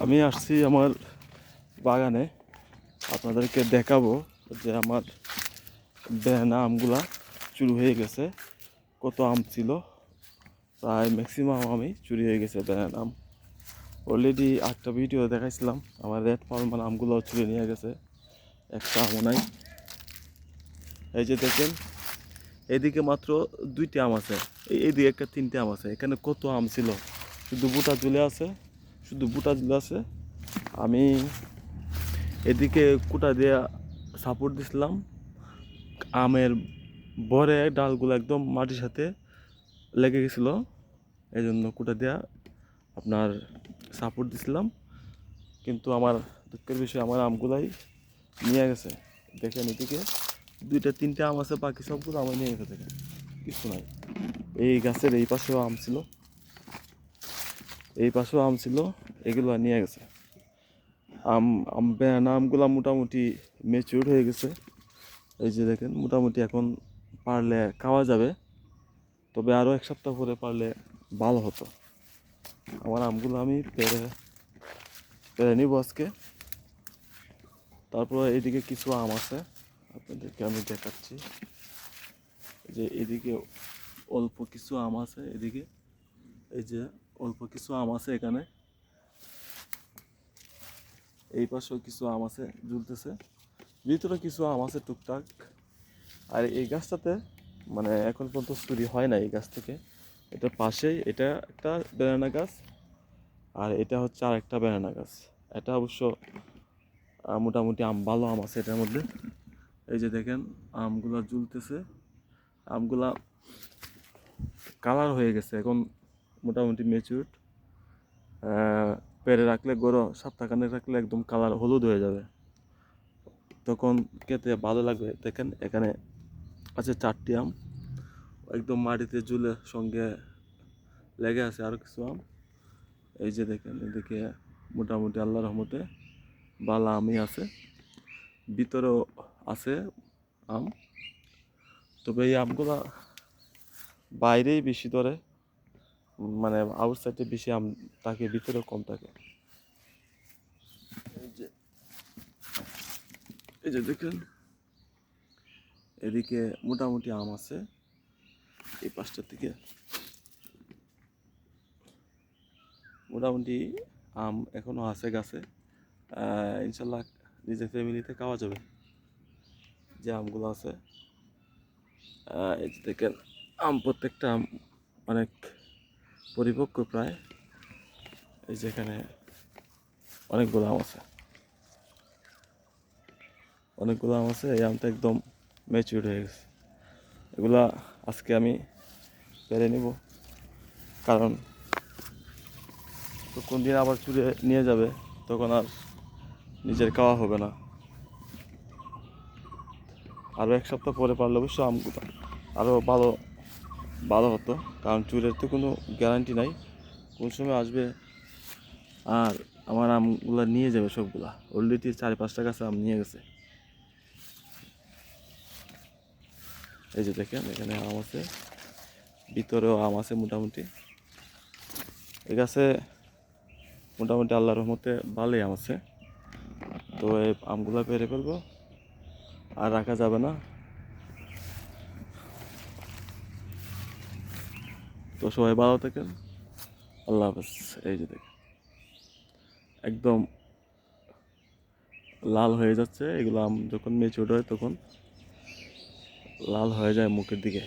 আমি আসছি আমার বাগানে, আপনাদেরকে দেখাবো যে আমার বেদানা আমগুলা চুরি হয়ে গেছে। কত আম ছিল, প্রায় ম্যাক্সিমাম আমি চুরি হয়ে গেছে বেদানা আম। অলরেডি একটা ভিডিও দেখাইছিলাম, আমার রেড পালমান আমগুলো চুরি নিয়ে গেছে, একটা আমও নাই। এই যে দেখেন, এদিকে মাত্র 2টি আম আছে, এইদিকে একটা 3টে আম আছে। এখানে কত আম ছিল, শুধু বুটা ঝুলে আছে, শুধু বুটা ঝুলে আছে। আমি এদিকে কুটা দিয়ে সাপোর্ট দিছিলাম, আমের বরে ডালগুলো একদম মাটির সাথে লেগে গেছিলো, এই জন্য কুটা দিয়া আপনার সাপোর্ট দিছিলাম। কিন্তু আমার দুঃখের বিষয়, আমার আমগুলাই নিয়ে গেছে। দেখেন এদিকে 2-3টে আম আছে, বাকি সবগুলো আমার নিয়ে গেছে। দেখেন কিছু নাই। এই গাছের এই পাশেও আম ছিল, এই পাশেও আম ছিল, এগুলো নিয়ে গেছে। বেদানা আমগুলো মোটামুটি ম্যাচিউর হয়ে গেছে। এই যে দেখেন, মোটামুটি এখন পারলে খাওয়া যাবে, তবে আরও 1 সপ্তাহ পরে পারলে ভালো হতো। আমার আমগুলো আমি পেরে পেরে নিব আজকে। তারপর এদিকে কিছু আম আছে, আপনাদেরকে আমি দেখাচ্ছি। যে এদিকে অল্প কিছু আম আছে, এদিকে এই যে অল্প কিছু আম আছে এখানে, এই পাশেও কিছু আম আছে ঝুলতেছে, ভিতরে কিছু আম আছে টুকটাক। আর এই গাছটাতে মানে এখন পর্যন্ত চুরি হয় না এই গাছ থেকে। এটা পাশেই, এটা একটা বেদানা গাছ, আর এটা হচ্ছে আর একটা বেদানা গাছ। এটা অবশ্য মোটামুটি আম, ভালো আম আছে এটার মধ্যে। এই যে দেখেন আমগুলা ঝুলতেছে, আমগুলা কালার হয়ে গেছে এখন, মোটামুটি ম্যাচিউরড। পেরে রাখলে, গরম সপ্তাহখানেক রাখলে একদম কালার হলুদ হয়ে যাবে, তখন খেতে ভালো লাগবে। দেখেন এখানে আছে 4টি আম, একদম মাটিতে ঝুলে সঙ্গে লেগে আছে আরও কিছু আম। এই যে দেখেন এদিকে মোটামুটি আল্লাহর রহমতে ভালো আমই আছে, ভিতরেও আছে আম। তবে এই আমগুলা বাইরেই বেশি ধরে, মানে আউটসাইডে বেশি আম থাকে, ভিতরে কম থাকে। এই যে দেখেন এদিকে মোটামুটি আম আছে, এই পাশটার থেকে মোটামুটি আম এখনো আছে গাছে। ইনশাল্লাহ নিজের ফ্যামিলিতে খাওয়া যাবে যে আমগুলো আছে। এই যে দেখেন আম, প্রত্যেকটা আম অনেক পরিপক্ক প্রায়। এই যে এখানে অনেকগুলো আম আছে, অনেকগুলো আম আছে। এই আমটা একদম ম্যাচিউর হয়ে গেছে। এগুলা আজকে আমি পেরে নিব, কারণ তো কোন দিন আবার চুরে নিয়ে যাবে, তখন আর নিজের খাওয়া হবে না। আরও 1 সপ্তাহ পরে পারলে অবশ্য আমগুলো আরও ভালো ভালো হতো, কারণ চুরের তো কোনো গ্যারান্টি নাই কোন সময় আসবে আর আমার আমগুলো নিয়ে যাবে সবগুলা। অলরেডি 4-5টা গাছে আম নিয়ে গেছে। এই যে দেখেন এখানে আম আছে, ভিতরেও আম আছে মোটামুটি। এই গাছে মোটামুটি আল্লাহর রহমতে ভালোই আম আছে। তো এই আমগুলো পেরে ফেলবো, আর রাখা যাবে না। তো সবাই ভালো থাকেন, আল্লাহ হাফেজ। এই যে দেখেন একদম লাল হয়ে যাচ্ছে, এগুলো আম যখন ম্যাচিউরড হয় তখন লাল হয়ে যায় মুখের দিকে।